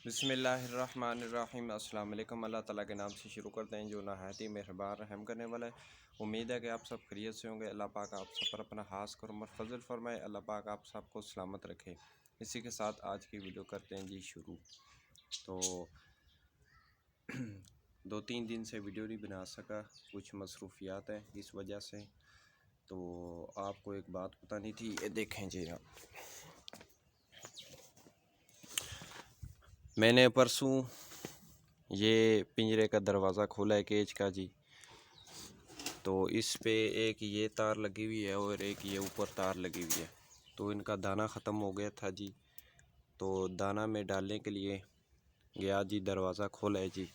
बिस्मिल्लाहिर्रहमानिर्रहीम। अस्सलाम वालेकुम। अल्लाह ताला के नाम से शुरू करते हैं जो नहायत ही मेहरबान रहम करने वाला है। उम्मीद है कि आप सब खैरियत से होंगे। अल्लाह पाक आप सब पर अपना खास करम और फजल फरमाए। अल्लाह पाक आप सबको सलामत रखे। इसी के साथ आज की वीडियो करते हैं जी शुरू। तो 2-3 दिन से वीडियो नहीं बना सका, कुछ मसरूफियात है इस वजह से। तो आपको एक बात बतानी थी, ये देखें जी आप, मैंने परसों ये पिंजरे का दरवाज़ा खोला है केज का जी। तो इस पे एक ये तार लगी हुई है और एक ये ऊपर तार लगी हुई है। तो इनका दाना ख़त्म हो गया था जी। तो दाना में डालने के लिए गया जी, दरवाज़ा खोला है जी।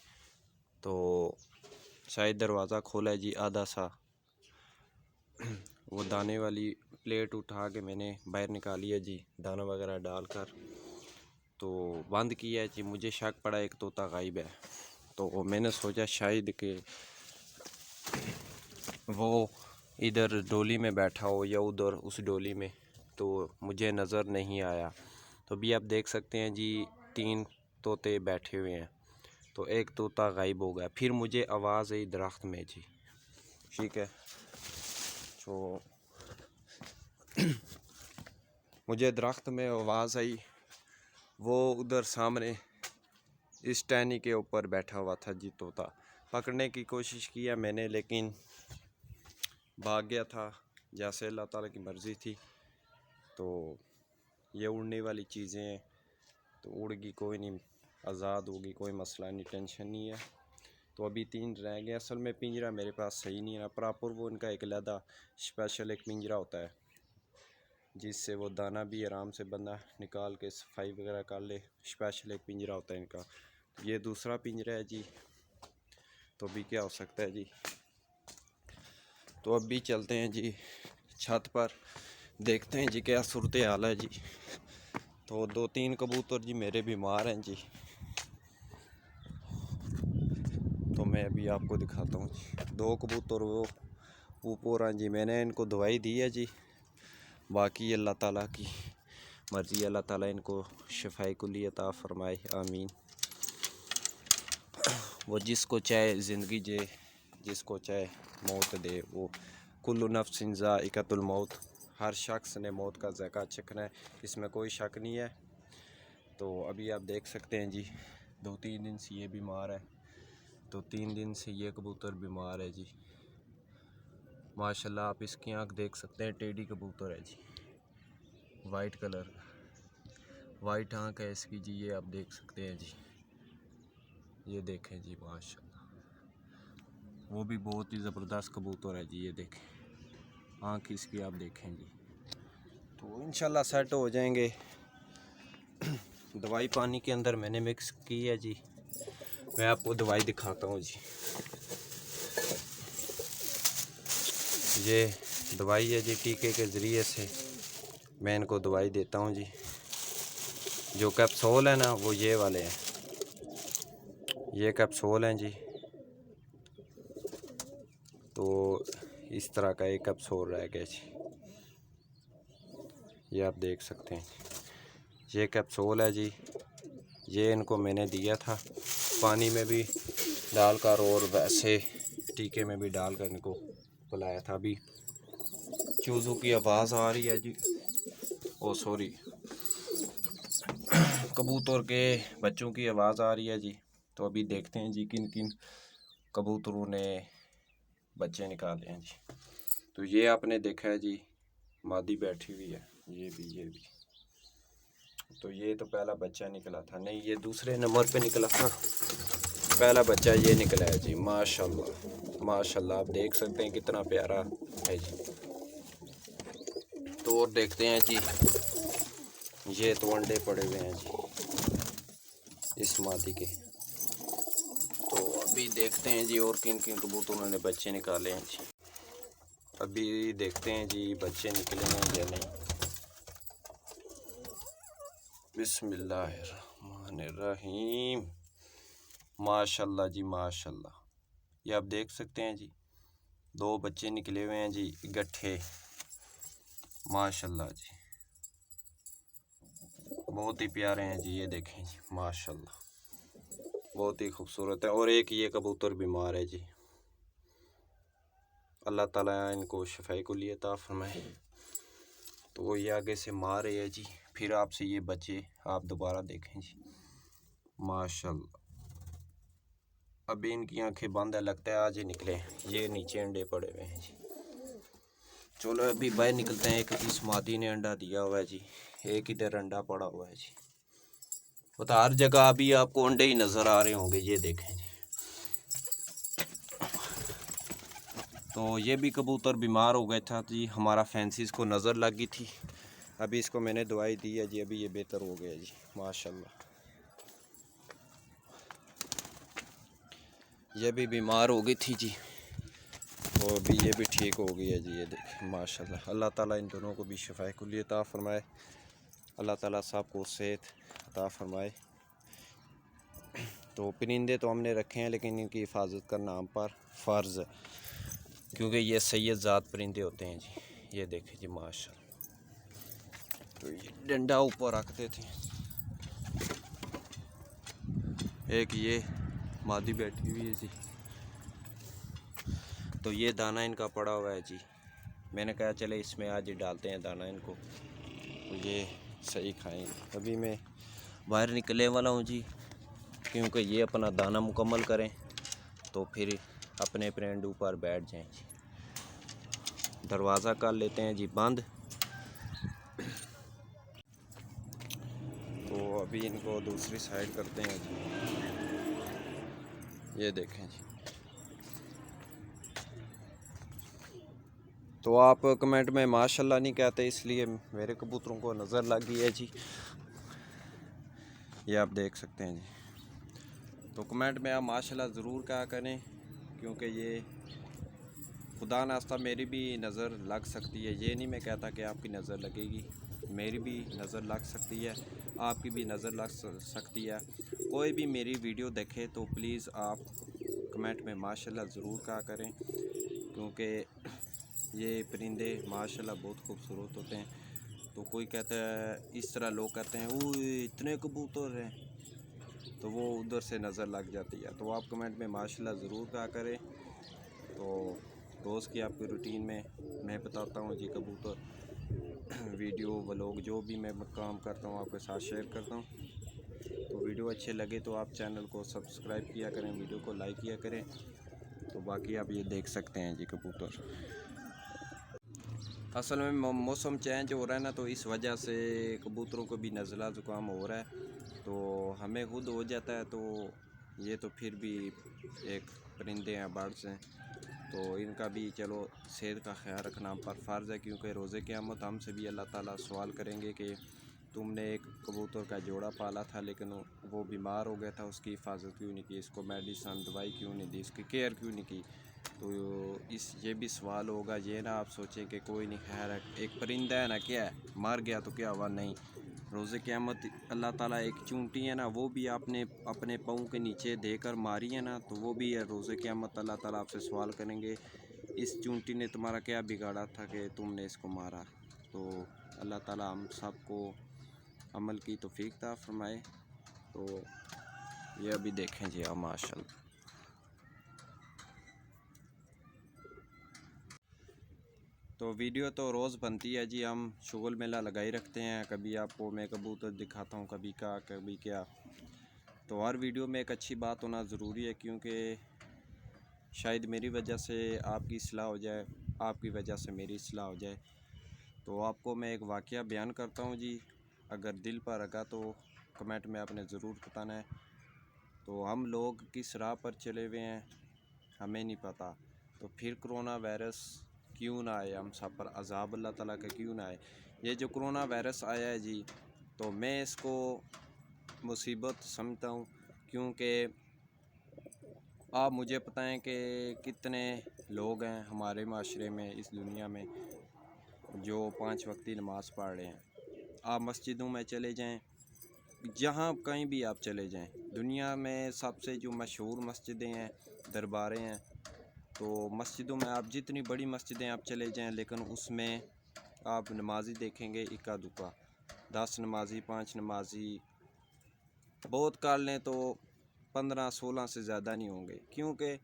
तो शायद दरवाज़ा खोला है जी आधा सा, वो दाने वाली प्लेट उठा के मैंने बाहर निकाली है जी, दाना वगैरह डालकर। तो बंद किया है जी। मुझे शक पड़ा एक तोता गायब है। तो मैंने सोचा शायद कि वो इधर डोली में बैठा हो या उधर उस डोली में, तो मुझे नज़र नहीं आया। तो अभी आप देख सकते हैं जी 3 तोते बैठे हुए हैं। तो एक तोता गायब हो गया। फिर मुझे आवाज़ आई दरख्त में जी, ठीक है। तो मुझे दरख्त में आवाज़ आई, वो उधर सामने इस टहनी के ऊपर बैठा हुआ था जी तोता। पकड़ने की कोशिश किया मैंने, लेकिन भाग गया था, जैसे अल्लाह ताला की मर्ज़ी थी। तो ये उड़ने वाली चीज़ें हैं, तो उड़गी कोई नहीं, आज़ाद होगी, कोई मसला नहीं, टेंशन नहीं है। तो अभी 3 रह गए। असल में पिंजरा मेरे पास सही नहीं है प्रॉपर, वो इनका एक अलग स्पेशल एक पिंजरा होता है जिससे वो दाना भी आराम से बंदा निकाल के सफाई वगैरह कर ले। स्पेशल एक पिंजरा होता है इनका। ये दूसरा पिंजरा है जी। तो अभी क्या हो सकता है जी। तो अभी चलते हैं जी छत पर, देखते हैं जी क्या सूरत हाल है जी। तो 2-3 कबूतर जी मेरे बीमार हैं जी। तो मैं अभी आपको दिखाता हूँ जी। 2 कबूतर वो ऊपर हैं जी। मैंने इनको दवाई दी है जी। बाकी अल्लाह ताला की मर्ज़ी, अल्लाह ताला इनको शफ़ाए कुल्ली अता फ़रमाए, आमीन। वो जिसको चाहे ज़िंदगी दे, जिसको चाहे मौत दे। वो कुल्लु नफ्सिन ज़ाइक़तुल मौत, हर शख्स ने मौत का ज़ायक़ा चखना है, इसमें कोई शक नहीं है। तो अभी आप देख सकते हैं जी 2-3 दिन से ये बीमार है। तो 3 दिन से ये कबूतर बीमार है जी। माशाल्लाह आप इसकी आँख देख सकते हैं, टेढ़ी कबूतर है जी, वाइट कलर का, वाइट आँख है इसकी जी। ये आप देख सकते हैं जी, ये देखें जी माशाल्लाह, वो भी बहुत ही ज़बरदस्त कबूतर है जी। ये देखें आँख इसकी, आप देखें जी। तो इंशाल्लाह सेट हो जाएंगे। दवाई पानी के अंदर मैंने मिक्स की है जी। मैं आपको दवाई दिखाता हूँ जी। ये दवाई है जी, टीके के ज़रिए से मैं इनको दवाई देता हूँ जी। जो कैप्सूल है ना, वो ये वाले हैं, ये कैप्सूल हैं जी। तो इस तरह का एक कैप्सूल रह गया जी, ये आप देख सकते हैं। ये कैप्सूल है जी, ये इनको मैंने दिया था पानी में भी डालकर और वैसे टीके में भी डालकर इनको पिलाया था। अभी चूज़ों की आवाज़ आ रही है जी, ओ सॉरी, कबूतर के बच्चों की आवाज़ आ रही है जी। तो अभी देखते हैं जी किन किन कबूतरों ने बच्चे निकाले हैं जी। तो ये आपने देखा है जी, मादी बैठी हुई है, ये भी। तो ये तो पहला बच्चा निकला था, नहीं ये दूसरे नंबर पे निकला था। पहला बच्चा ये निकला है जी, माशाल्लाह माशाल्लाह। आप देख सकते हैं कितना प्यारा है जी। तो और देखते हैं जी, ये तो अंडे पड़े हुए हैं जी इस मादी के। तो अभी देखते हैं जी और किन किन कबूतरों ने बच्चे निकाले हैं जी। अभी देखते हैं जी बच्चे निकले हैं या नहीं। बिस्मिल्लाहिर्रहमानिर्रहीम। माशाल्लाह जी माशाल्लाह। ये आप देख सकते हैं जी 2 बच्चे निकले हुए हैं जी इकट्ठे, माशाल्लाह जी। बहुत ही प्यारे हैं जी, ये देखें जी माशाल्लाह, बहुत ही खूबसूरत है। और एक ये कबूतर बीमार है जी, अल्लाह ताला इनको शफाई को लिए अता फरमाए। तो ये आगे से मार रहे है जी, फिर आपसे ये बचे, आप दोबारा देखें जी माशाल्लाह। अभी इनकी आंखें बंद है, लगता है आज ही निकले। ये नीचे अंडे पड़े हुए हैं जी। चलो अभी बाहर निकलते हैं। एक इस मादी ने अंडा दिया हुआ है जी, एक इधर अंडा पड़ा हुआ है जी। वो तो हर जगह अभी आपको अंडे ही नज़र आ रहे होंगे, ये देखें जी। तो ये भी कबूतर बीमार हो गया था जी, हमारा फैंसी इसको नज़र लग गई थी। अभी इसको मैंने दवाई दी है जी, अभी ये बेहतर हो गया जी माशाल्लाह। ये भी बीमार हो गई थी जी, तो अभी ये भी ठीक हो गई है जी, ये देखें माशाल्लाह। अल्लाह ताला इन दोनों को भी शफाए कुल्ली अता फरमाए, अल्लाह ताला सबको सेहत अता फरमाए। तो परिंदे तो हमने रखे हैं, लेकिन इनकी हिफाजत करना हम पर फ़र्ज़ है, क्योंकि ये सैयद ज़ात परिंदे होते हैं जी। ये देखें जी माशाल्लाह। तो ये डंडा ऊपर रखते थे, एक ये मादी बैठी हुई है जी। तो ये दाना इनका पड़ा हुआ है जी, मैंने कहा चले इसमें आज ही डालते हैं दाना इनको, तो ये सही खाएंगे। अभी मैं बाहर निकलने वाला हूँ जी, क्योंकि ये अपना दाना मुकम्मल करें तो फिर अपने फ्रेंड ऊपर बैठ जाएं जी। दरवाज़ा कर लेते हैं जी बंद। तो अभी इनको दूसरी साइड करते हैं जी, ये देखें जी। तो आप कमेंट में माशाल्लाह नहीं कहते, इसलिए मेरे कबूतरों को नज़र लग गई है जी, ये आप देख सकते हैं जी। तो कमेंट में आप माशाल्लाह ज़रूर कहा करें, क्योंकि ये खुदा नास्ता मेरी भी नज़र लग सकती है। ये नहीं मैं कहता कि आपकी नज़र लगेगी, मेरी भी नज़र लग सकती है, आपकी भी नज़र लग सकती है। कोई भी मेरी वीडियो देखे तो प्लीज़ आप कमेंट में माशाल्लाह ज़रूर कहा करें, क्योंकि ये परिंदे माशाल्लाह बहुत खूबसूरत होते हैं। तो कोई कहता है, इस तरह लोग कहते हैं वो इतने कबूतर हैं, तो वो उधर से नज़र लग जाती है। तो आप कमेंट में माशाल्लाह ज़रूर कहा करें। तो रोज़ की आपकी रूटीन में मैं बताता हूँ जी कबूतर वीडियो व्लॉग जो भी मैं काम करता हूँ आपके साथ शेयर करता हूँ। तो वीडियो अच्छे लगे तो आप चैनल को सब्सक्राइब किया करें, वीडियो को लाइक किया करें। तो बाकी आप ये देख सकते हैं जी कबूतर। असल में मौसम चेंज हो रहा है ना, तो इस वजह से कबूतरों को भी नज़ला ज़ुकाम हो रहा है, तो हमें खुद हो जाता है। तो ये तो फिर भी एक परिंदे हैं, बर्ड्स हैं, तो इनका भी चलो सेहत का ख्याल रखना हम पर फ़र्ज़ है, क्योंकि रोज़े क़यामत हमसे भी अल्लाह ताला सवाल करेंगे कि तुमने एक कबूतर का जोड़ा पाला था, लेकिन वो बीमार हो गया था, उसकी हिफाजत क्यों नहीं की, इसको मेडिसन दवाई क्यों नहीं दी, इसकी केयर क्यों नहीं की। तो ये भी सवाल होगा। ये ना आप सोचें कि कोई नहीं, खैर है, एक परिंदा है ना, क्या है, मर गया तो क्या हुआ, नहीं। रोज़े क़यामत अल्लाह ताला एक चूंटी है ना, वो भी आपने अपने पाँव के नीचे देकर मारी है ना, तो वो भी है रोज़े क़यामत अल्लाह ताला आपसे सवाल करेंगे, इस चूंटी ने तुम्हारा क्या बिगाड़ा था कि तुमने इसको मारा। तो अल्लाह ताला हम सबको अमल की तौफीक अता फरमाए। तो ये अभी देखें जी आप माशाल्लाह। तो वीडियो तो रोज़ बनती है जी, हम शुगल मेला लगाई रखते हैं, कभी आपको मैं कबूतर दिखाता हूँ, कभी का कभी क्या। तो हर वीडियो में एक अच्छी बात होना ज़रूरी है, क्योंकि शायद मेरी वजह से आपकी इस्लाह हो जाए, आपकी वजह से मेरी इस्लाह हो जाए। तो आपको मैं एक वाक़या बयान करता हूँ जी, अगर दिल पर लगा तो कमेंट में आपने ज़रूर बताना है। तो हम लोग किस राह पर चले हुए हैं हमें नहीं पता, तो फिर कोरोना वायरस क्यों ना आए, हम सब पर अज़ाब अल्लाह ताला का क्यों ना आए। ये जो कोरोना वायरस आया है जी, तो मैं इसको मुसीबत समझता हूँ, क्योंकि आप मुझे बताएं कि कितने लोग हैं हमारे माशरे में, इस दुनिया में, जो 5 वक्त की नमाज़ पढ़ रहे हैं। आप मस्जिदों में चले जाएं, जहाँ कहीं भी आप चले जाएं, दुनिया में सबसे जो मशहूर मस्जिदें हैं, दरबारें हैं, तो मस्जिदों में आप जितनी बड़ी मस्जिदें आप चले जाएं, लेकिन उसमें आप नमाजी देखेंगे इक्का दुक्का। 10 नमाजी 5 नमाजी बहुत कर लें तो 15-16 से ज़्यादा नहीं होंगे, क्योंकि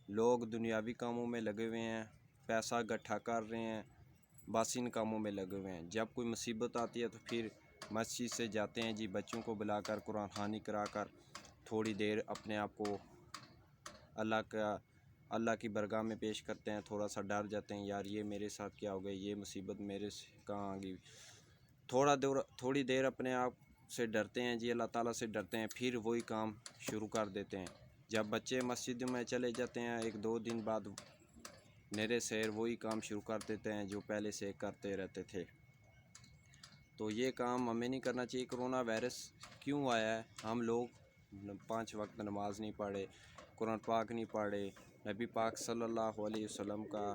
लोग दुनियावी कामों में लगे हुए हैं, पैसा इकट्ठा कर रहे हैं, बस इन कामों में लगे हुए हैं। जब कोई मुसीबत आती है तो फिर मस्जिद से जाते हैं जी, बच्चों को बुलाकर कुरान ख़वानी कराकर थोड़ी देर अपने आप को अल्लाह की बरगाह में पेश करते हैं। थोड़ा सा डर जाते हैं, यार ये मेरे साथ क्या हो गया, ये मुसीबत मेरे से कहाँ आ गई। थोड़ी देर अपने आप से डरते हैं जी, अल्लाह ताला से डरते हैं, फिर वही काम शुरू कर देते हैं। जब बच्चे मस्जिद में चले जाते हैं 1-2 दिन बाद मेरे शहर वही काम शुरू कर देते हैं जो पहले से करते रहते थे। तो ये काम हमें नहीं करना चाहिए। कोरोना वायरस क्यों आया है? हम लोग 5 वक्त नमाज नहीं पढ़े, कुरान पाक नहीं पढ़े, नबी पाक सल्लल्लाहु अलैहि वसल्लम का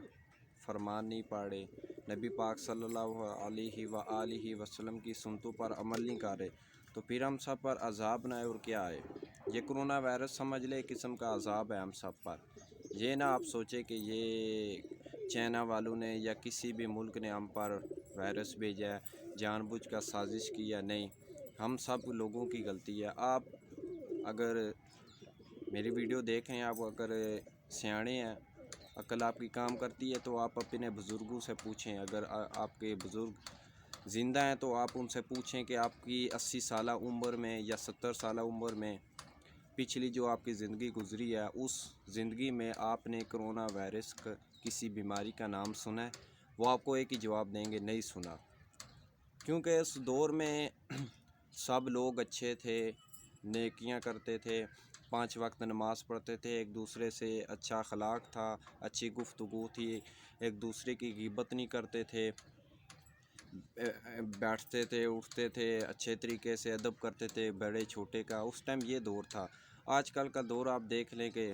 फरमान नहीं पढ़े, नबी पाक सल्लल्लाहु अलैहि वसल्लम की सुन्नतों पर अमल नहीं कर रहे, तो फिर हम सब पर अजाब ना आए और क्या आए। ये कोरोना वायरस समझ ले एक किस्म का अजाब है हम सब पर। ये ना आप सोचे कि ये चाइना वालों ने या किसी भी मुल्क ने हम पर वायरस भेजा है, जानबूझ कर साजिश की या नहीं, हम सब लोगों की गलती है। आप अगर मेरी वीडियो देखें, आप अगर सियाणे हैं, अक्ल आपकी काम करती है, तो आप अपने बुज़ुर्गों से पूछें। अगर आपके बुज़ुर्ग ज़िंदा हैं तो आप उनसे पूछें कि आपकी 80 साल उम्र में या 70 साल उम्र में पिछली जो आपकी ज़िंदगी गुज़री है, उस ज़िंदगी में आपने कोरोना वायरस किसी बीमारी का नाम सुना है? वो आपको एक ही जवाब देंगे, नहीं सुना। क्योंकि उस दौर में सब लोग अच्छे थे, नेकियां करते थे, 5 वक्त नमाज़ पढ़ते थे, एक दूसरे से अच्छा अखलाक था, अच्छी गुफ्तगू थी, एक दूसरे की ग़ीबत नहीं करते थे, बैठते थे, उठते थे, अच्छे तरीके से अदब करते थे बड़े छोटे का। उस टाइम ये दौर था। आजकल का दौर आप देख लें कि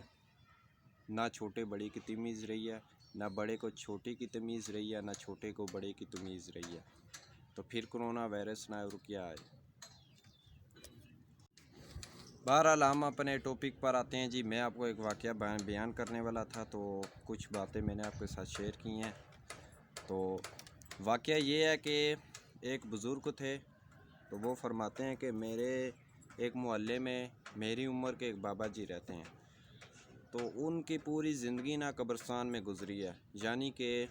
ना छोटे बड़े की तमीज़ रही है, ना बड़े को छोटे की तमीज़ रही है, ना छोटे को बड़े की तमीज़ रही है। तो फिर कोरोना वायरस ना और क्या है। बहरहाल हम अपने टॉपिक पर आते हैं जी। मैं आपको एक वाक़या बयान करने वाला था, तो कुछ बातें मैंने आपके साथ शेयर की हैं। तो वाक़या ये है कि एक बुज़ुर्ग थे, तो वो फरमाते हैं कि मेरे एक मोहल्ले में मेरी उम्र के एक बाबा जी रहते हैं। तो उनकी पूरी ज़िंदगी ना कब्रिस्तान में गुज़री है। यानी कि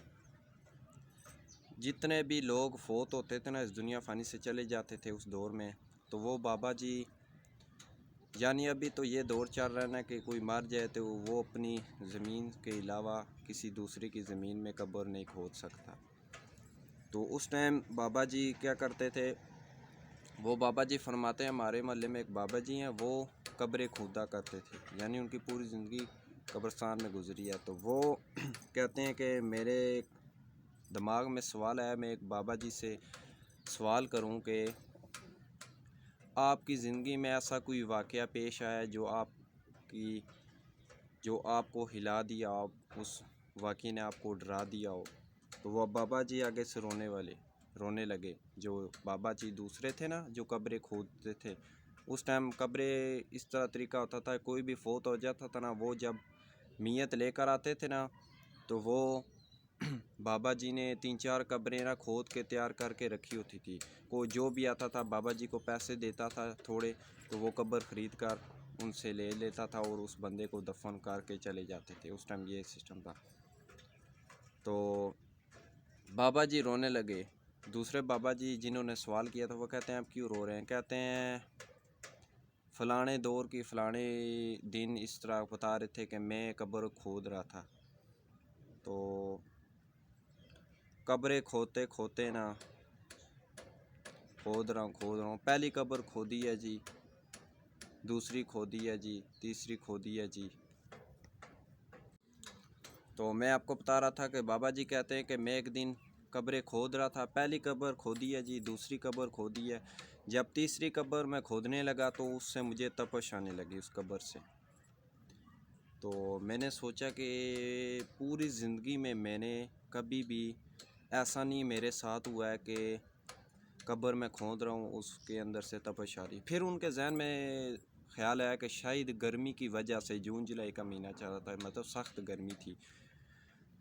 जितने भी लोग फ़ौत होते थे ना, इस दुनिया फ़ानी से चले जाते थे उस दौर में, तो वो बाबा जी, यानी अभी तो ये दौर चल रहा है ना कि कोई मर जाए तो वो अपनी ज़मीन के अलावा किसी दूसरे की ज़मीन में कब्र नहीं खोद सकता। तो उस टाइम बाबा जी क्या करते थे, वो बाबा जी फरमाते हैं, हमारे मोहल्ले में एक बाबा जी हैं, वो कब्रें खोदा करते थे, यानी उनकी पूरी ज़िंदगी कब्रिस्तान में गुजरी है। तो वो कहते हैं कि मेरे दिमाग में सवाल आया, मैं एक बाबा जी से सवाल करूं कि आपकी ज़िंदगी में ऐसा कोई वाक़या पेश आया जो आपको हिला दिया हो, उस वाक़ये ने आपको डरा दिया हो। तो वह बाबा जी आगे से रोने लगे। जो बाबा जी दूसरे थे ना, जो कब्रें खोदते थे, उस टाइम कब्रें इस तरह तरीका होता था, कोई भी फ़ौत हो जाता था ना, वो जब मीयत लेकर आते थे ना, तो वो बाबा जी ने 3-4 कब्रें ना खोद के तैयार करके रखी होती थी। कोई जो भी आता था बाबा जी को पैसे देता था थोड़े, तो वो कब्र ख़रीद कर उनसे ले लेता था और उस बंदे को दफन करके चले जाते थे। उस टाइम ये सिस्टम था। तो बाबा जी रोने लगे। दूसरे बाबा जी जिन्होंने सवाल किया था, वो कहते हैं आप क्यों रो रहे हैं? कहते हैं फ़लाने दौर की फ़लाने दिन इस तरह बता रहे थे कि मैं कब्र खोद रहा था। तो कब्रें खोदते खोदते ना, खोद रहा हूँ, पहली कब्र खोदी है जी, दूसरी खोदी है जी, तीसरी खोदी है जी। तो मैं आपको बता रहा था कि बाबा जी कहते हैं कि मैं एक दिन कब्रें खोद रहा था, पहली कब्र खोदी है जी, दूसरी कब्र खोदी है। जब तीसरी कब्र मैं खोदने लगा तो उससे मुझे तपश आने लगी उस कब्र से। तो मैंने सोचा कि पूरी ज़िंदगी में मैंने कभी भी ऐसा नहीं मेरे साथ हुआ है कि कब्र में खोद रहा हूँ उसके अंदर से तपश आ रही। फिर उनके जहन में ख्याल आया कि शायद गर्मी की वजह से, जून जुलाई का महीना चल रहा था, मतलब सख्त गर्मी थी,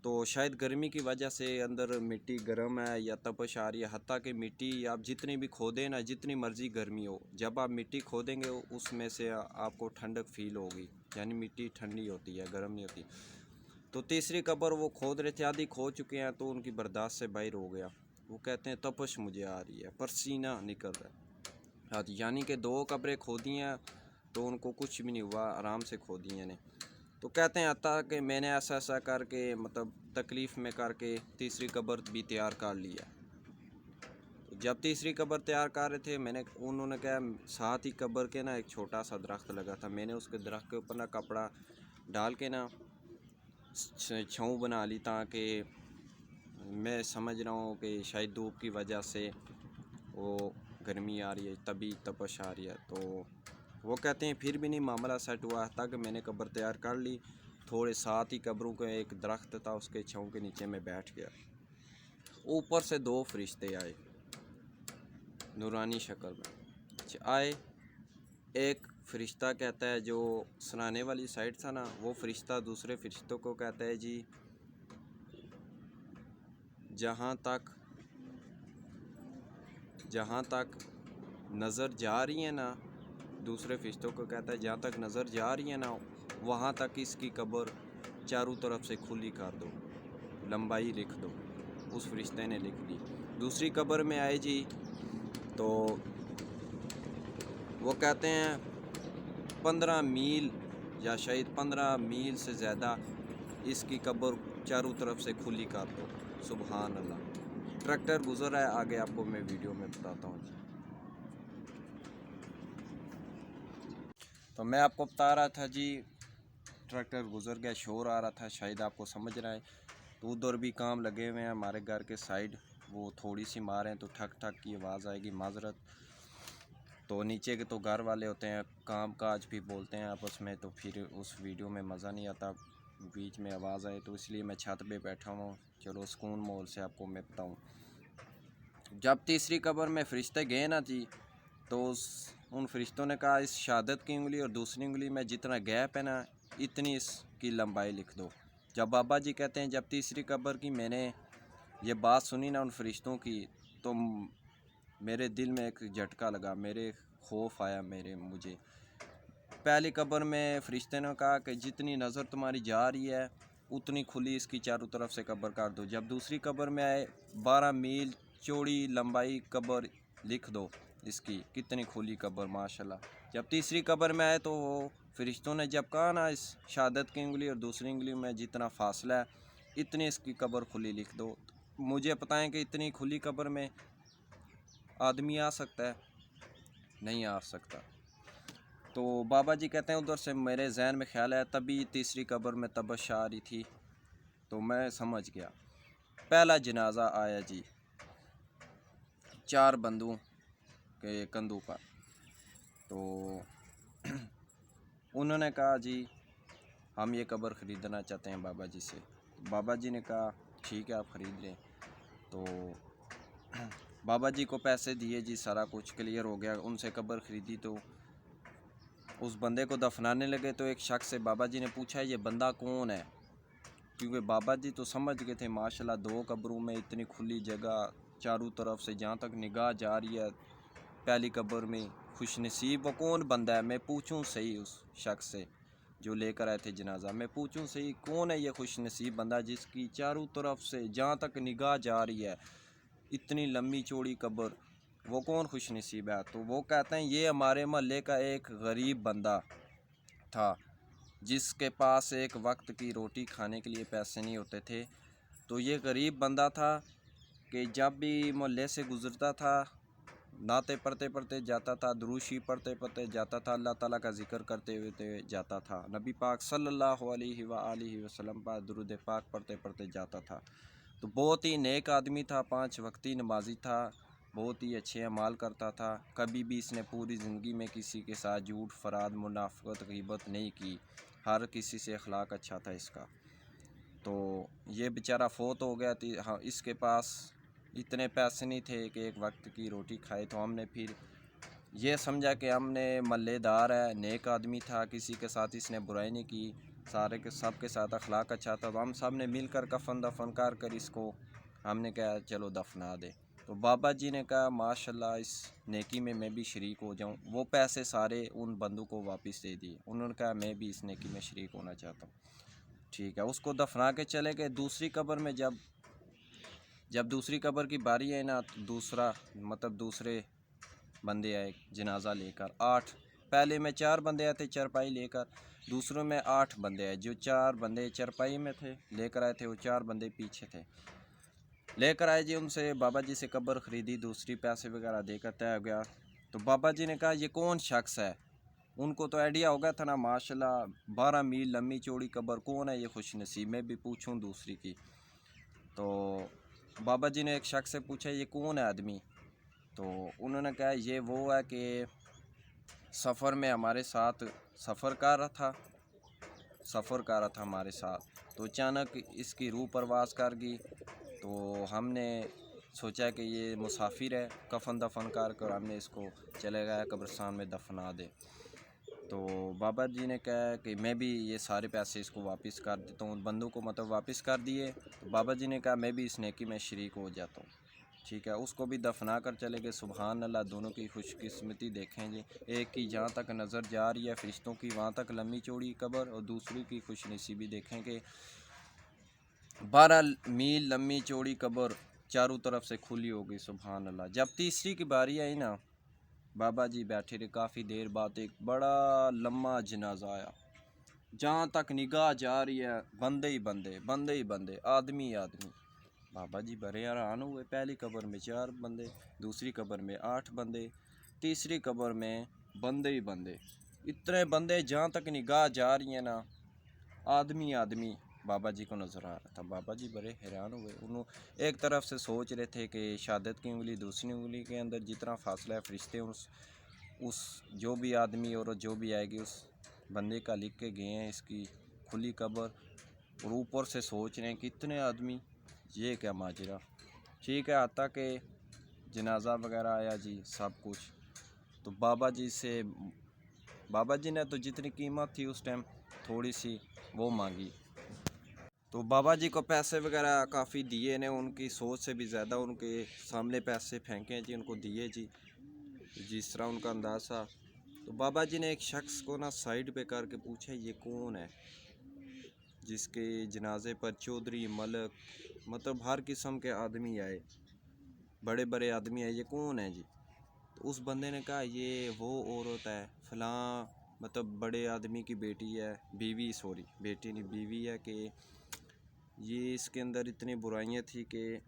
तो शायद गर्मी की वजह से अंदर मिट्टी गर्म है या तपश आ रही है। हत्ता कि मिट्टी आप जितनी भी खोदें ना, जितनी मर्ज़ी गर्मी हो, जब आप मिट्टी खोदेंगे उसमें से आपको ठंडक फील होगी, यानी मिट्टी ठंडी होती है, गर्म नहीं होती। तो तीसरी कब्र वो खोद रहे थे, आधी खो चुके हैं, तो उनकी बर्दाश्त से बाहर हो गया। वो कहते हैं तपश मुझे आ रही है, पसीना निकल रहा है। हाँ, यानी कि 2 कब्रें खोदी हैं तो उनको कुछ भी नहीं हुआ, आराम से खोदी हैं ने। तो कहते हैं आता कि मैंने ऐसा ऐसा करके मतलब तकलीफ़ में करके तीसरी कब्र भी तैयार कर लिया। तो जब तीसरी कब्र तैयार कर रहे थे, उन्होंने कहा साथ ही कब्र के ना एक छोटा सा दरख्त लगा था, मैंने उसके दरख्त के ऊपर ना कपड़ा डाल के ना छाँव बना ली, ताकि मैं समझ रहा हूँ कि शायद धूप की वजह से वो गर्मी आ रही है, तभी तपश आ रही है। तो वो कहते हैं फिर भी नहीं मामला सेट हुआ, तक मैंने कब्र तैयार कर ली। थोड़े साथ ही कब्रों का एक दरख्त था, उसके छाँव के नीचे मैं बैठ गया। ऊपर से 2 फरिश्ते आए नूरानी शक्ल में आए। एक फ़रिश्ता कहता है, जो सुनाने वाली साइड था ना, वो फ़रिश्ता दूसरे फ़रिश्तों को कहता है जी जहाँ तक नज़र जा रही है ना, दूसरे फ़रिश्तों को कहता है जहाँ तक नज़र जा रही है ना, वहाँ तक इसकी कब्र चारों तरफ से खुली कर दो, लंबाई लिख दो। उस फ़रिश्ते ने लिख दी। दूसरी कब्र में आए जी, तो वो कहते हैं 15 मील या शायद 15 मील से ज़्यादा इसकी कब्र चारों तरफ से खुली कर दो। सुबहान अल्लाह। ट्रैक्टर गुज़र रहा है, आगे आपको मैं वीडियो में बताता हूँ। तो मैं आपको बता रहा था जी, ट्रैक्टर गुज़र गया, शोर आ रहा था, शायद आपको समझ रहा है। तो उधर भी काम लगे हुए हैं हमारे घर के साइड, वो थोड़ी सी मारें तो ठक ठक की आवाज़ आएगी, माजरत। तो नीचे के तो घर वाले होते हैं, काम काज भी बोलते हैं आपस में, तो फिर उस वीडियो में मज़ा नहीं आता, बीच में आवाज़ आए, तो इसलिए मैं छत पे बैठा हूँ। चलो सुकून माहौल से आपको मैं बताऊँ। जब तीसरी कब्र में फ़रिश्ते गए ना जी, तो उन फ़रिश्तों ने कहा इस शहादत की उंगली और दूसरी उंगली में जितना गैप है ना, इतनी इसकी लंबाई लिख दो। जब बाबा जी कहते हैं जब तीसरी कब्र की मैंने ये बात सुनी ना उन फ़रिश्तों की, तो मेरे दिल में एक झटका लगा, मेरे खौफ आया मुझे। पहली कब्र में फ़रिश्ते ने कहा कि जितनी नज़र तुम्हारी जा रही है उतनी खुली इसकी चारों तरफ से कब्र कर दो। जब दूसरी कब्र में आए, 12 मील चौड़ी लंबाई कब्र लिख दो इसकी, कितनी खुली कब्र माशाल्लाह। जब तीसरी कब्र में आए, तो वो फ़रिश्तों ने जब कहा ना इस शहादत की उंगली और दूसरी उंगली में जितना फासला है, इतनी इसकी कब्र खुली लिख दो। मुझे बताएं कि इतनी खुली कब्र में आदमी आ सकता है? नहीं आ सकता। तो बाबा जी कहते हैं उधर से मेरे जहन में ख्याल आया, तभी तीसरी कब्र में तबश आ रही थी, तो मैं समझ गया। पहला जनाजा आया जी, 4 बंदों के कंधों पर। तो उन्होंने कहा जी हम ये कब्र ख़रीदना चाहते हैं बाबा जी से। बाबा जी ने कहा ठीक है आप ख़रीद लें। तो बाबा जी को पैसे दिए जी, सारा कुछ क्लियर हो गया, उनसे कब्र ख़रीदी। तो उस बंदे को दफनाने लगे, तो एक शख्स से बाबा जी ने पूछा ये बंदा कौन है, क्योंकि बाबा जी तो समझ गए थे माशाल्लाह, 2 कब्रों में इतनी खुली जगह, चारों तरफ से जहाँ तक निगाह जा रही है, पहली कब्र में खुशनसीब वो कौन बंदा है, मैं पूछूं सही उस शख्स से जो लेकर आए थे जनाजा, मैं पूछूं सही कौन है ये खुशनसीब बंदा जिसकी चारों तरफ से जहाँ तक निगाह जा रही है इतनी लंबी चौड़ी कब्र, वो कौन खुशनसीब है। तो वो कहते हैं ये हमारे मोहल्ले का एक गरीब बंदा था, जिसके पास एक वक्त की रोटी खाने के लिए पैसे नहीं होते थे। तो ये गरीब बंदा था कि जब भी मोहल्ले से गुज़रता था, नाते पढ़ते पढ़ते जाता था, दुरूशी पढ़ते पढ़ते जाता था, अल्लाह ताला का ज़िक्र करते हुए जाता था, नबी पाक सल्लल्लाहु अलैहि वसल्लम पर दुरूद पाक पढ़ते पढ़ते जाता था। तो बहुत ही नेक आदमी था, 5 वक्ती नमाजी था, बहुत ही अच्छे अमाल करता था। कभी भी इसने पूरी ज़िंदगी में किसी के साथ झूठ, फराद, मुनाफ़क़त, ग़ीबत नहीं की, हर किसी से अखलाक अच्छा था इसका। तो ये बेचारा फ़ौत हो गया थी। हाँ, इसके पास इतने पैसे नहीं थे कि एक वक्त की रोटी खाए। तो हमने फिर ये समझा कि हमने मल्लेदार है, नेक आदमी था, किसी के साथ इसने बुराई नहीं की, सारे के सब के साथ अखलाक अच्छा था, तो हम सब ने मिलकर कफन दफन कर इसको हमने कहा चलो दफना दे। तो बाबा जी ने कहा माशाल्लाह इस नेकी में मैं भी शरीक हो जाऊं। वो पैसे सारे उन बंदों को वापस दे दिए। उन्होंने कहा मैं भी इस नेकी में शरीक होना चाहता हूँ। ठीक है, उसको दफना के चले गए। दूसरी कब्र में जब दूसरी कब्र की बारी आई ना, तो दूसरे बंदे आए जनाजा लेकर। 8, पहले में 4 बंदे आए थे चरपाई लेकर, दूसरों में 8 बंदे आए। जो 4 बंदे चरपाई में थे लेकर आए थे, वो 4 बंदे पीछे थे लेकर आए जी। उनसे बाबा जी से कब्र ख़रीदी, दूसरी पैसे वगैरह देकर तय हो गया। तो बाबा जी ने कहा ये कौन शख्स है। उनको तो आइडिया हो गया था ना माशाल्लाह, 12 मील लंबी चौड़ी कब्र, कौन है ये खुश नसीब, मैं भी पूछूं दूसरी की। तो बाबा जी ने एक शख्स से पूछा ये कौन है आदमी। तो उन्होंने कहा ये वो है कि सफ़र में हमारे साथ सफ़र कर रहा था हमारे साथ। तो अचानक इसकी रूह परवास कर गई। तो हमने सोचा कि ये मुसाफिर है, कफन दफन कर हमने इसको चले गया कब्रिस्तान में दफना दे। तो बाबा जी ने कहा कि मैं भी ये सारे पैसे इसको वापस कर देता हूँ, बंदों को मतलब वापस कर दिए। तो बाबा जी ने कहा मैं भी इस नेकी में शरीक हो जाता हूँ। ठीक है, उसको भी दफना कर चले गए। सुबहान अल्लाह, दोनों की खुशकिस्मती देखें जी। एक की जहाँ तक नज़र जा रही है फरिश्तों की वहाँ तक लंबी चौड़ी कब्र, और दूसरी की खुशनसीबी देखें कि 12 मील लंबी चौड़ी कब्र चारों तरफ से खुली हो गई। सुबहान अल्लाह। जब तीसरी की बारी आई ना, बाबा जी बैठे रहे। काफ़ी देर बाद एक बड़ा लम्बा जनाजा आया। जहाँ तक निगाह जा रही है बंदे ही बंदे, आदमी आदमी। बाबा जी बड़े हैरान हुए। पहली कब्र में 4 बंदे, दूसरी कब्र में 8 बंदे, तीसरी कब्र में बंदे ही बंदे। इतने बंदे जहाँ तक निगाह जा रही है ना, आदमी बाबा जी को नज़र आ रहा था। बाबा जी बड़े हैरान हुए। उन्होंने एक तरफ से सोच रहे थे कि शहादत की उंगली दूसरी उंगली के अंदर जितना फासला है, फरिश्ते उस जो भी आदमी और जो भी आएगी उस बंदे का लिख के गए हैं इसकी खुली कब्र। और ऊपर से सोच रहे हैं कि इतने आदमी, ये क्या माजरा। ठीक है, आता कि जनाजा वगैरह आया जी, सब कुछ। तो बाबा जी ने तो जितनी कीमत थी उस टाइम थोड़ी सी वो मांगी। तो बाबा जी को पैसे वगैरह काफ़ी दिए ने, उनकी सोच से भी ज़्यादा उनके सामने पैसे फेंके जी, उनको दिए जी जिस तरह उनका अंदाज़ा। तो बाबा जी ने एक शख्स को ना साइड पे करके पूछा ये कौन है, जिसके जनाजे पर चौधरी मलक मतलब हर किस्म के आदमी आए, बड़े बड़े आदमी आए, ये कौन है जी। तो उस बंदे ने कहा ये वो औरत है फलां, मतलब बड़े आदमी की बेटी है, बेटी नहीं बीवी है, कि ये इसके अंदर इतनी बुराइयां थी कि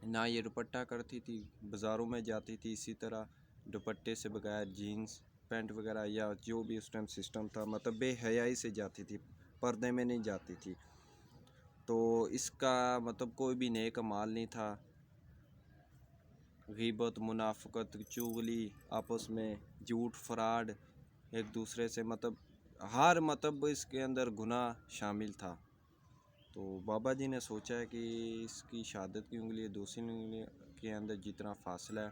ना ये दुपट्टा करती थी, बाज़ारों में जाती थी इसी तरह दुपट्टे से बगैर जीन्स पैंट वगैरह या जो भी उस टाइम सिस्टम था, मतलब बेहयाई से जाती थी, पर्दे में नहीं जाती थी। तो इसका मतलब कोई भी नेक माल नहीं था। ग़ीबत, मुनाफ़क़त, चुगली, आपस में झूठ फ्रॉड, एक दूसरे से मतलब इसके अंदर गुनाह शामिल था। तो बाबा जी ने सोचा है कि इसकी शहादत की उंगली दूसरी उंगली के अंदर जितना फासला है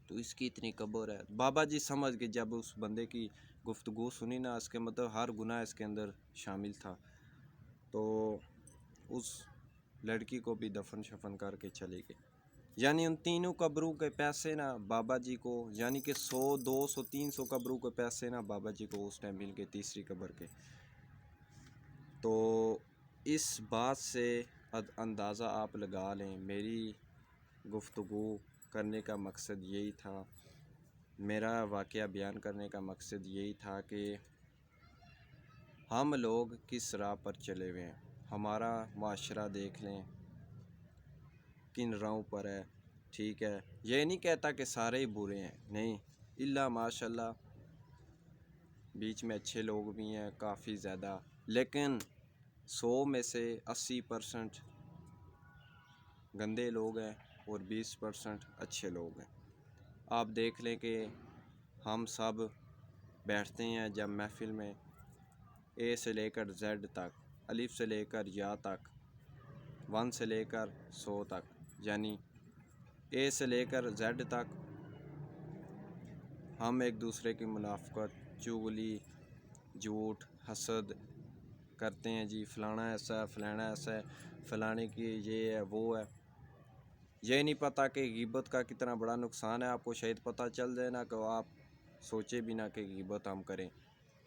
तो इसकी इतनी कब्र है। बाबा जी समझ के जब उस बंदे की गुफ्तगू सुनी ना, इसके मतलब हर गुनाह इसके अंदर शामिल था। तो उस लड़की को भी दफन शफन करके चले गए। यानी उन तीनों कब्रों के पैसे ना बाबा जी को, यानी कि 100, 200, 300 कब्रों के पैसे ना बाबा जी को उस टाइम मिल गए तीसरी कब्र के। तो इस बात से अंदाज़ा आप लगा लें, मेरी गुफ्तगू करने का मकसद यही था, मेरा वाक़या बयान करने का मकसद यही था कि हम लोग किस राह पर चले हुए हैं, हमारा माशरा देख लें किन राहों पर है। ठीक है, ये नहीं कहता कि सारे ही बुरे हैं, नहीं, इल्ला माशाल्लाह बीच में अच्छे लोग भी हैं काफ़ी ज़्यादा, लेकिन 100 में से 80% गंदे लोग हैं और 20% अच्छे लोग हैं। आप देख लें कि हम सब बैठते हैं जब महफ़िल में, ए से लेकर जेड तक, अलिफ से लेकर या तक, 1 से लेकर 100 तक, यानी ए से लेकर जेड तक हम एक दूसरे की मुनाफ़क़त, चुगली, झूठ, हसद, करते हैं जी, फलाना ऐसा है, फलाना ऐसा है, फलाने की ये है वो है। ये नहीं पता कि गिबत का कितना बड़ा नुकसान है। आपको शायद पता चल जाए ना, कि आप सोचे भी ना कि गिबत हम करें।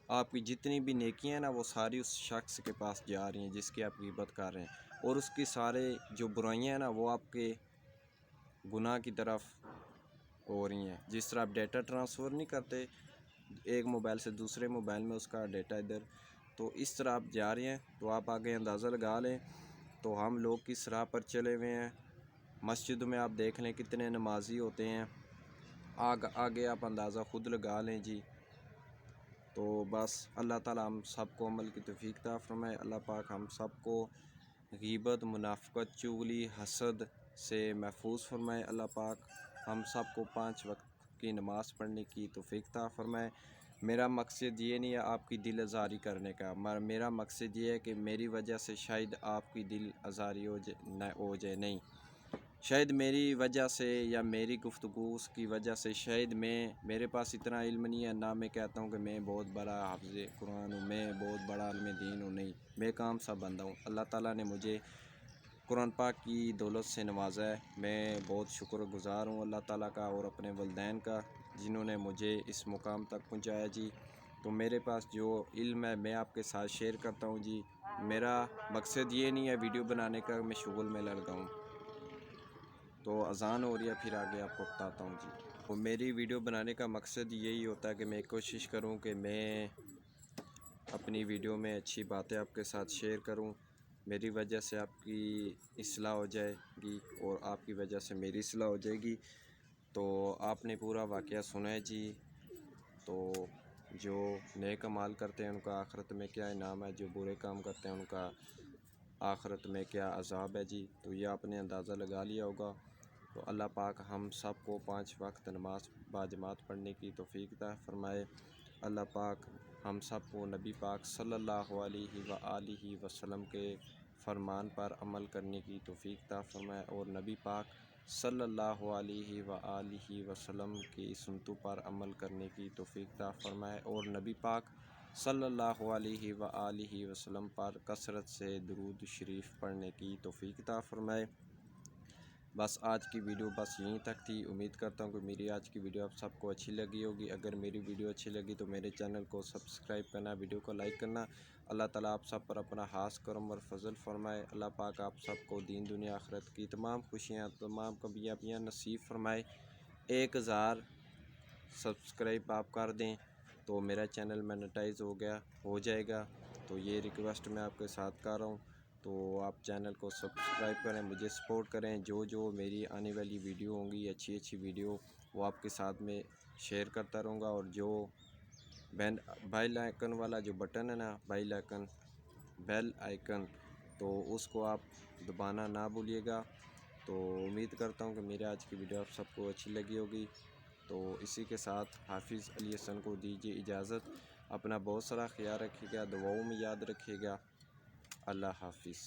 आपकी जितनी भी नेकियां हैं ना, वो सारी उस शख्स के पास जा रही हैं जिसकी आप गिबत कर रहे हैं, और उसकी सारे जो बुराइयां हैं ना, वो आपके गुनाह की तरफ हो रही हैं। जिस तरह आप डेटा ट्रांसफ़र नहीं करते एक मोबाइल से दूसरे मोबाइल में, उसका डेटा इधर, तो इस तरह आप जा रहे हैं। तो आप आगे अंदाज़ा लगा लें, तो हम लोग किस राह पर चले हुए हैं। मस्जिद में आप देख लें कितने नमाजी होते हैं, आगे आप अंदाज़ा ख़ुद लगा लें जी। तो बस अल्लाह ताला हम सबको अमल की तौफीक अता फरमाए। अल्लाह पाक हम सबको गीबत, मुनाफ़क़त, चुगली, हसद से महफूज फरमाए। अल्लाह पाक हम सबको 5 वक्त की नमाज़ पढ़ने की तौफीक अता फरमाए। मेरा मकसद ये नहीं है आपकी दिल आज़ारी करने का, मेरा मकसद ये है कि मेरी वजह से शायद आपकी दिल आज़ारी हो जाए नहीं, शायद मेरी वजह से या मेरी गुफ्तगू की वजह से शायद मेरे पास इतना इल्म नहीं है। ना मैं कहता हूँ कि मैं बहुत बड़ा हाफ़िज़ कुरान हूँ, मैं बहुत बड़ा आलिम दीन हूँ, नहीं, मैं काम सा बंदा हूँ। अल्लाह ताला ने मुझे कुरान पाक की दौलत से नवाजा है। मैं बहुत शुक्रगुज़ार हूँ अल्लाह ताला का और अपने वलदैन का, जिन्होंने मुझे इस मुकाम तक पहुँचाया जी। तो मेरे पास जो इल्म है मैं आपके साथ शेयर करता हूँ जी। मेरा मकसद ये नहीं है वीडियो बनाने का मैं शुगल में लग जाऊँ। तो अज़ान हो रही है, फिर आगे आपको बताता हूँ जी। तो मेरी वीडियो बनाने का मकसद यही होता है कि मैं कोशिश करूँ कि मैं अपनी वीडियो में अच्छी बातें आपके साथ शेयर करूँ। मेरी वजह से आपकी इस्लाह हो जाएगी और आपकी वजह से मेरी इस्लाह हो जाएगी। तो आपने पूरा वाक़या सुना है जी। तो जो नेक अमाल करते हैं उनका आखिरत में क्या इनाम है, जो बुरे काम करते हैं उनका आखिरत में क्या अज़ाब है जी। तो ये आपने अंदाज़ा लगा लिया होगा। तो अल्लाह पाक हम सब को 5 वक्त नमाज बाजमात पढ़ने की तौफीक अता फरमाए। अल्लाह पाक हम सब को नबी पाक सल्लल्लाहु अलैहि वसल्लम के फ़रमान पर अमल करने की तौफीक अता फरमाए और नबी पाक सल्लल्लाहु अलैहि वसल्लम की सुन्नतों पर अमल करने की तौफीक अता फरमाए और नबी पाक सल्लल्लाहु अलैहि वसल्लम पर कसरत से दुरूद शरीफ पढ़ने की तौफीक अता फरमाए। बस आज की वीडियो बस यहीं तक थी। उम्मीद करता हूँ कि मेरी आज की वीडियो आप सबको अच्छी लगी होगी। अगर मेरी वीडियो अच्छी लगी तो मेरे चैनल को सब्सक्राइब करना, वीडियो को लाइक करना। अल्लाह ताला आप सब पर अपना खास करम और फजल फरमाए। अल्लाह पाक आप सबको दीन दुनिया आखिरत की तमाम खुशियाँ, तमाम कामयाबियाँ नसीब फरमाए। 1000 सब्सक्राइब आप कर दें तो मेरा चैनल मोनेटाइज हो जाएगा। तो ये रिक्वेस्ट मैं आपके साथ कर रहा हूँ। तो आप चैनल को सब्सक्राइब करें, मुझे सपोर्ट करें। जो मेरी आने वाली वीडियो होंगी, अच्छी अच्छी वीडियो, वो आपके साथ में शेयर करता रहूँगा। और जो बेल आइकन वाला जो बटन है ना, बेल आइकन, तो उसको आप दबाना ना भूलिएगा। तो उम्मीद करता हूँ कि मेरे आज की वीडियो आप सबको अच्छी लगी होगी। तो इसी के साथ हाफिज़ अली हसन को दीजिए इजाज़त। अपना बहुत सारा ख्याल रखिएगा, दुआओं में याद रखिएगा। अल्लाह हाफिज़।